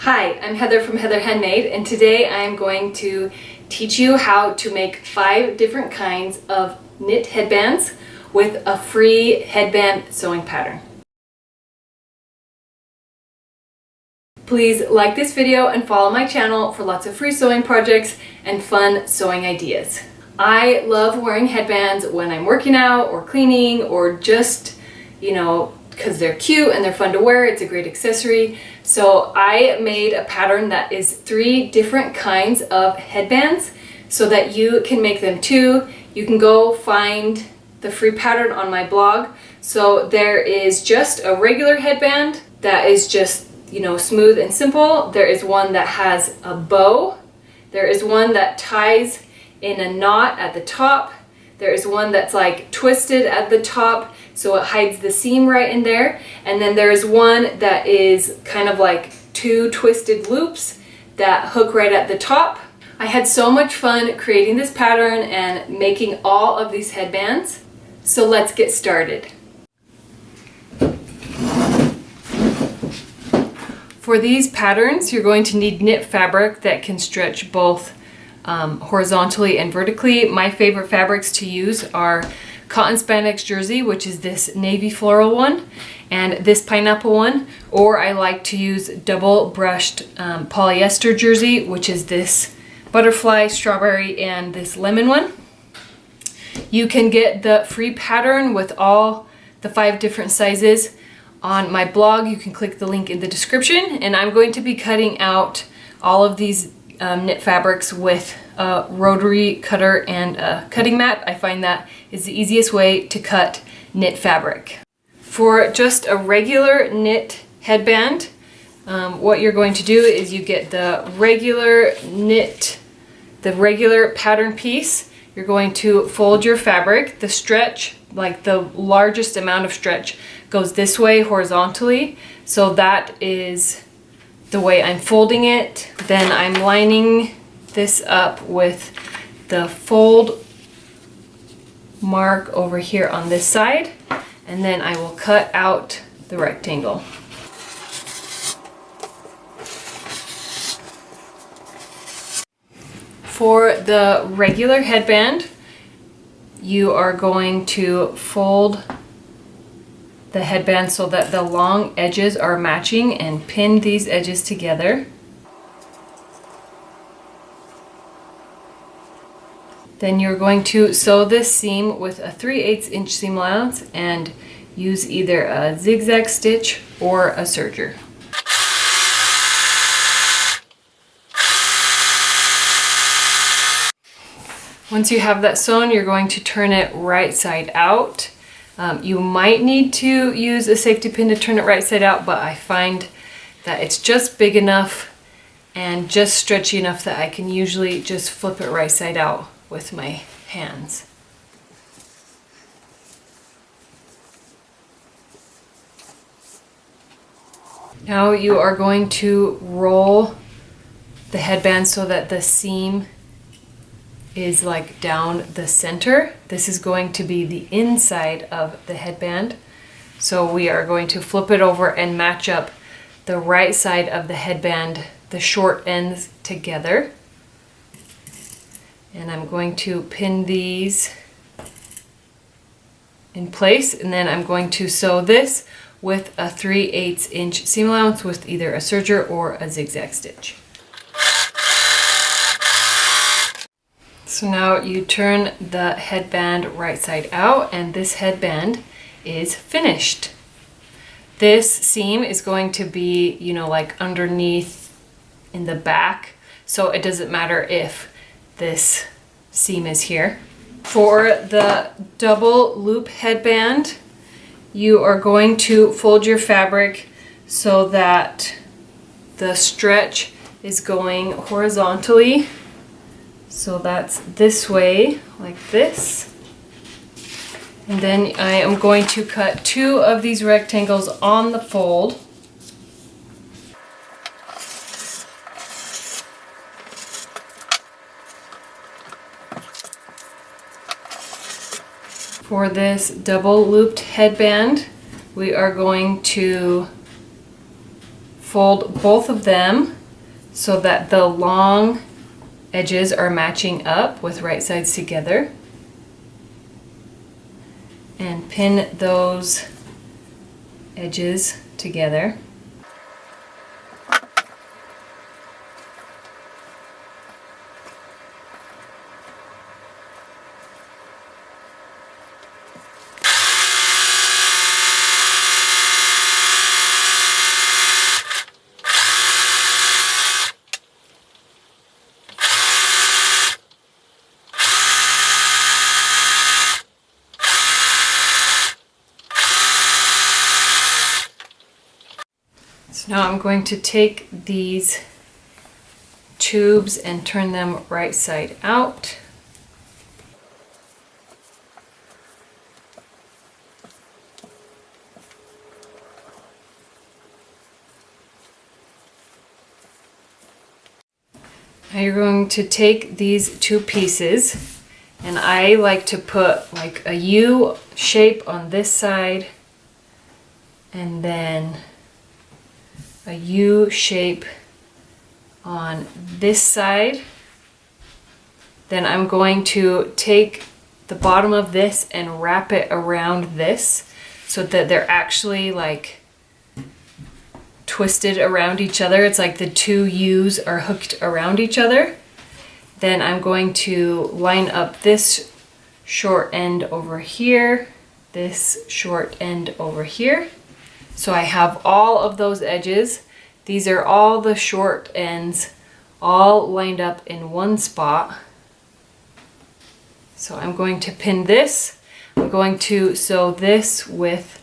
Hi, I'm Heather from Heather Handmade, and today I'm going to teach you how to make 5 different kinds of knit headbands with a free headband sewing pattern. Please like this video and follow my channel for lots of free sewing projects and fun sewing ideas. I love wearing headbands when I'm working out or cleaning or just, because they're cute and they're fun to wear. It's a great accessory. So I made a pattern that is 3 different kinds of headbands so that you can make them too. You can go find the free pattern on my blog. So there is just a regular headband that is just, smooth and simple. There is one that has a bow. There is one that ties in a knot at the top. There is one that's like twisted at the top, so it hides the seam right in there. And then there is one that is kind of like 2 twisted loops that hook right at the top. I had so much fun creating this pattern and making all of these headbands. So let's get started. For these patterns, you're going to need knit fabric that can stretch both horizontally and vertically. My favorite fabrics to use are cotton spandex jersey, which is this navy floral one, and this pineapple one, or I like to use double brushed polyester jersey, which is this butterfly, strawberry, and this lemon one. You can get the free pattern with all the 5 different sizes on my blog. You can click the link in the description, and I'm going to be cutting out all of these knit fabrics with a rotary cutter and a cutting mat. I find that is the easiest way to cut knit fabric. For just a regular knit headband, what you're going to do is you get the regular pattern piece. You're going to fold your fabric. The stretch, like the largest amount of stretch, goes this way horizontally. So that is the way I'm folding it. Then I'm lining this up with the fold mark over here on this side, and then I will cut out the rectangle. For the regular headband, you are going to fold the headband so that the long edges are matching and pin these edges together. Then you're going to sew this seam with a 3/8 inch seam allowance and use either a zigzag stitch or a serger. Once you have that sewn, you're going to turn it right side out. You might need to use a safety pin to turn it right side out, but I find that it's just big enough and just stretchy enough that I can usually just flip it right side out with my hands. Now you are going to roll the headband so that the seam is like down the center. This is going to be the inside of the headband. So we are going to flip it over and match up the right side of the headband, the short ends together. And I'm going to pin these in place, and then I'm going to sew this with a 3/8 inch seam allowance with either a serger or a zigzag stitch. So now you turn the headband right side out, and this headband is finished. This seam is going to be, like underneath in the back, so it doesn't matter if this seam is here. For the double loop headband, you are going to fold your fabric so that the stretch is going horizontally. So that's this way, like this. And then I am going to cut 2 of these rectangles on the fold. For this double looped headband, we are going to fold both of them so that the long edges are matching up with right sides together. And pin those edges together. So now I'm going to take these tubes and turn them right side out. Now you're going to take these two pieces, and I like to put like a U shape on this side and then a U shape on this side. Then I'm going to take the bottom of this and wrap it around this so that they're actually like twisted around each other. It's like the two U's are hooked around each other. Then I'm going to line up this short end over here, this short end over here. So I have all of those edges. These are all the short ends, all lined up in one spot. So I'm going to pin this. I'm going to sew this with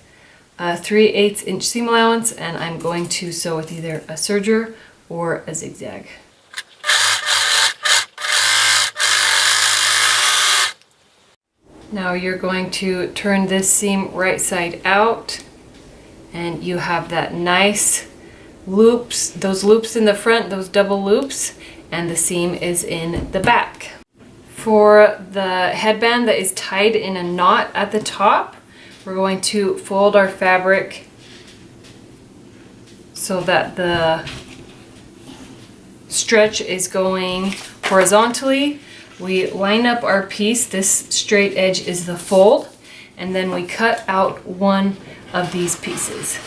a 3/8 inch seam allowance, and I'm going to sew with either a serger or a zigzag. Now you're going to turn this seam right side out, and you have that nice loops, those loops in the front, those double loops, and the seam is in the back. For the headband that is tied in a knot at the top, we're going to fold our fabric so that the stretch is going horizontally. We line up our piece, this straight edge is the fold, and then we cut out one of these pieces.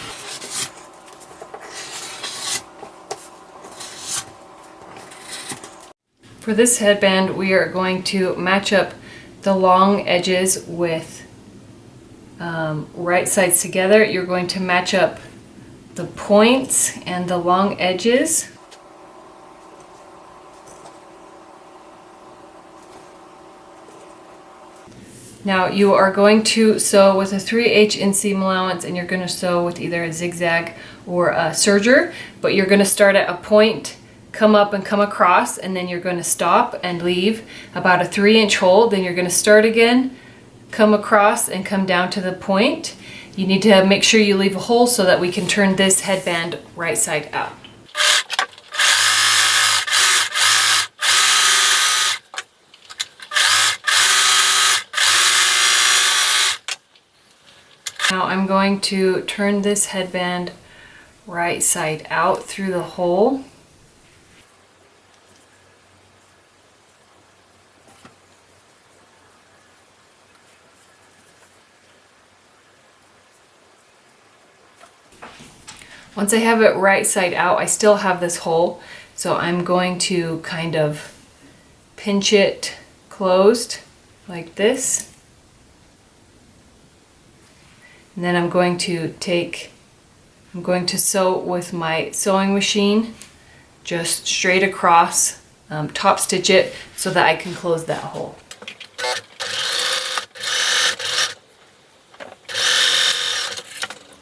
For this headband, we are going to match up the long edges with right sides together. You're going to match up the points and the long edges. Now you are going to sew with a 3/8 inch seam allowance, and you're going to sew with either a zigzag or a serger, but you're going to start at a point, come up and come across, and then you're going to stop and leave about a 3-inch hole. Then you're going to start again, come across and come down to the point. You need to make sure you leave a hole so that we can turn this headband right side out. Now I'm going to turn this headband right side out through the hole. Once I have it right side out, I still have this hole, so I'm going to kind of pinch it closed like this. And then I'm going to sew with my sewing machine just straight across, top stitch it so that I can close that hole.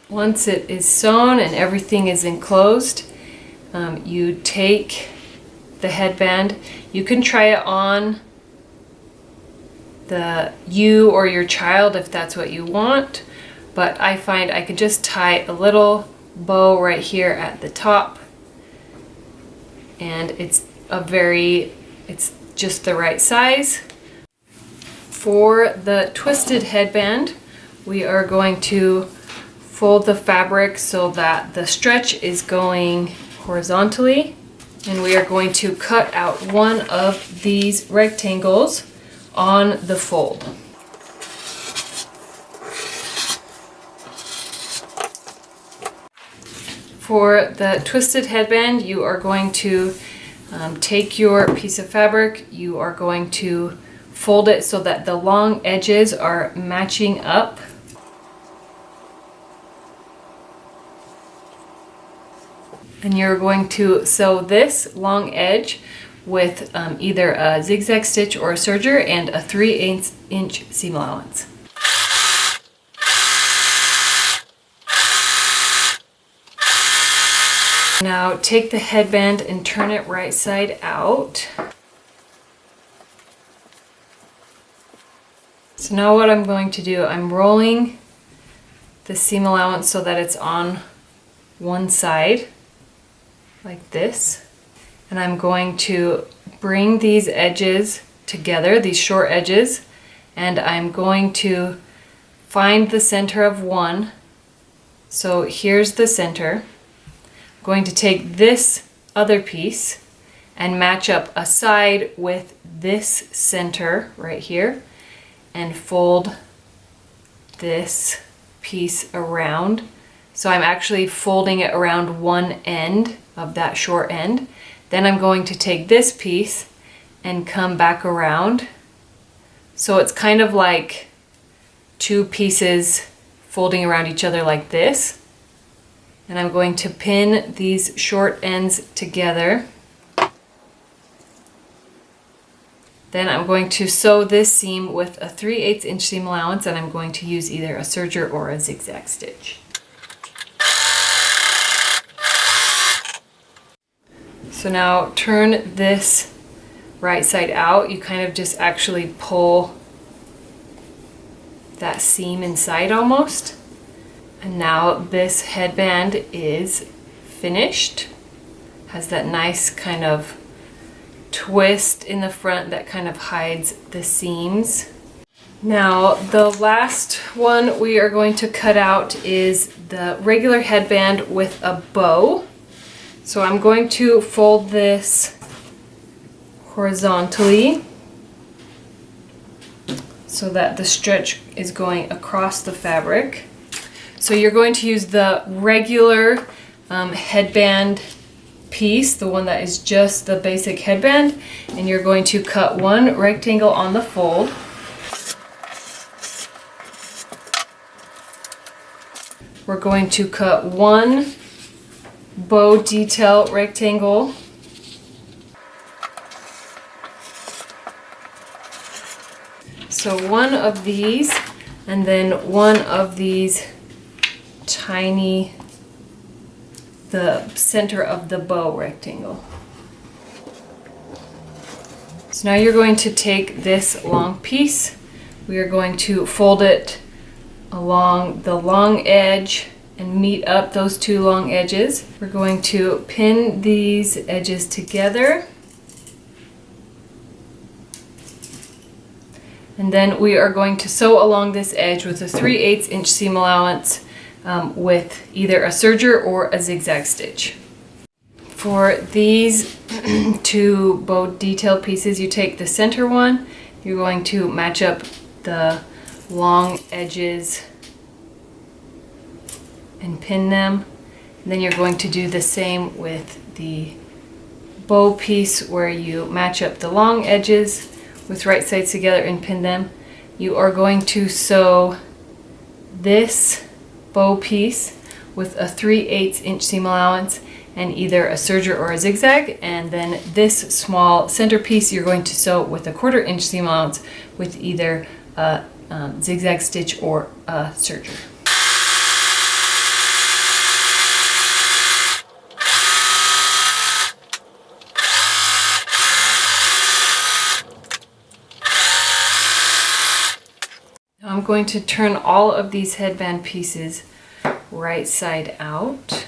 Once it is sewn and everything is enclosed, you take the headband. You can try it on you or your child if that's what you want, but I find I can just tie a little bow right here at the top, and it's just the right size. For the twisted headband, we are going to fold the fabric so that the stretch is going horizontally. And we are going to cut out one of these rectangles on the fold. For the twisted headband, you are going to take your piece of fabric, you are going to fold it so that the long edges are matching up. And you're going to sew this long edge with either a zigzag stitch or a serger and a 3/8 inch seam allowance. Now take the headband and turn it right side out. So now what I'm going to do, I'm rolling the seam allowance so that it's on one side, like this. And I'm going to bring these edges together, these short edges, and I'm going to find the center of one. So here's the center. Going to take this other piece and match up a side with this center right here and fold this piece around. So I'm actually folding it around one end of that short end. Then I'm going to take this piece and come back around. So it's kind of like two pieces folding around each other like this. And I'm going to pin these short ends together. Then I'm going to sew this seam with a 3/8 inch seam allowance, and I'm going to use either a serger or a zigzag stitch. So now turn this right side out. You kind of just actually pull that seam inside almost. And now this headband is finished. Has that nice kind of twist in the front that kind of hides the seams. Now the last one we are going to cut out is the regular headband with a bow. So I'm going to fold this horizontally so that the stretch is going across the fabric. So you're going to use the regular headband piece, the one that is just the basic headband, and you're going to cut one rectangle on the fold. We're going to cut one bow detail rectangle. So one of these, and then one of these tiny, the center of the bow rectangle. So now you're going to take this long piece, we are going to fold it along the long edge and meet up those two long edges. We're going to pin these edges together. And then we are going to sew along this edge with a 3/8 inch seam allowance with either a serger or a zigzag stitch. For these two bow detail pieces, you take the center one, you're going to match up the long edges and pin them. And then you're going to do the same with the bow piece where you match up the long edges with right sides together and pin them. You are going to sew this bow piece with a 3/8 inch seam allowance and either a serger or a zigzag, and then this small center piece you're going to sew with a 1/4 inch seam allowance with either a zigzag stitch or a serger. I'm going to turn all of these headband pieces right side out.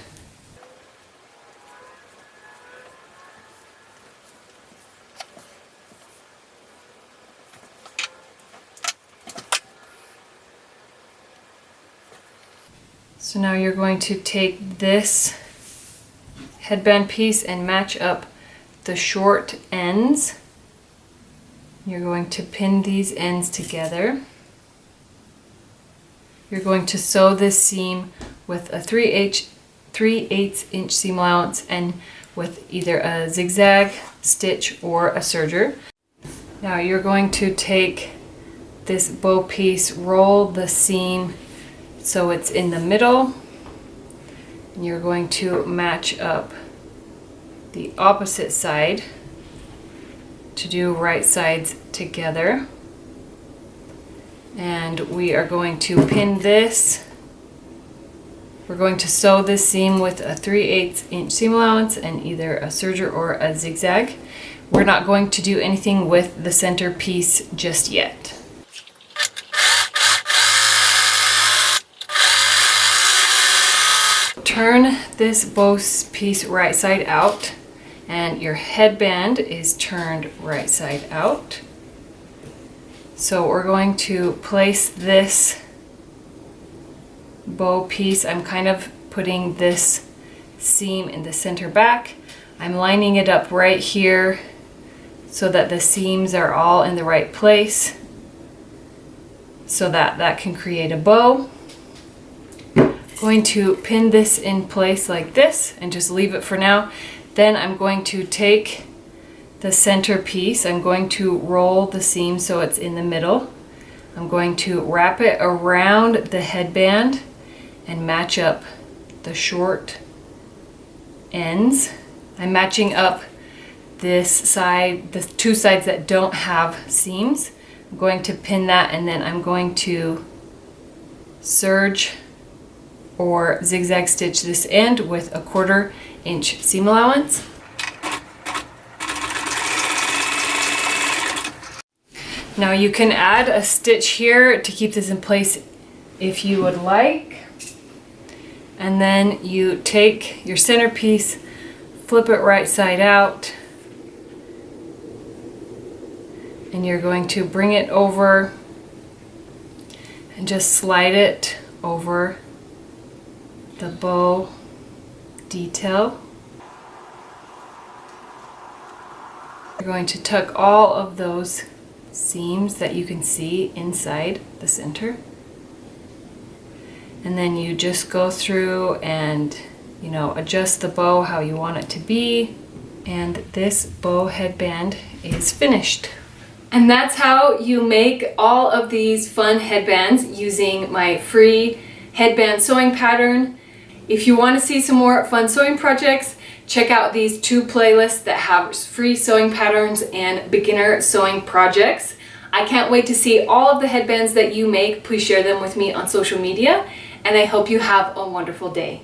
So now you're going to take this headband piece and match up the short ends. You're going to pin these ends together. You're going to sew this seam with a 3/8 inch seam allowance and with either a zigzag stitch or a serger. Now you're going to take this bow piece, roll the seam so it's in the middle, and you're going to match up the opposite side to do right sides together. And we are going to pin this. We're going to sew this seam with a 3/8 inch seam allowance and either a serger or a zigzag. We're not going to do anything with the center piece just yet. Turn this bow piece right side out, and your headband is turned right side out. So we're going to place this bow piece. I'm kind of putting this seam in the center back. I'm lining it up right here so that the seams are all in the right place so that that can create a bow. I'm going to pin this in place like this and just leave it for now. Then I'm going to take the center piece, I'm going to roll the seam so it's in the middle. I'm going to wrap it around the headband and match up the short ends. I'm matching up this side, the two sides that don't have seams. I'm going to pin that, and then I'm going to serge or zigzag stitch this end with a 1/4 inch seam allowance. Now you can add a stitch here to keep this in place if you would like. And then you take your centerpiece, flip it right side out, and you're going to bring it over and just slide it over the bow detail. You're going to tuck all of those seams that you can see inside the center, and then you just go through and adjust the bow how you want it to be, and this bow headband is finished. And that's how you make all of these fun headbands using my free headband sewing pattern. If you want to see some more fun sewing projects, check out these 2 playlists that have free sewing patterns and beginner sewing projects. I can't wait to see all of the headbands that you make. Please share them with me on social media, and I hope you have a wonderful day.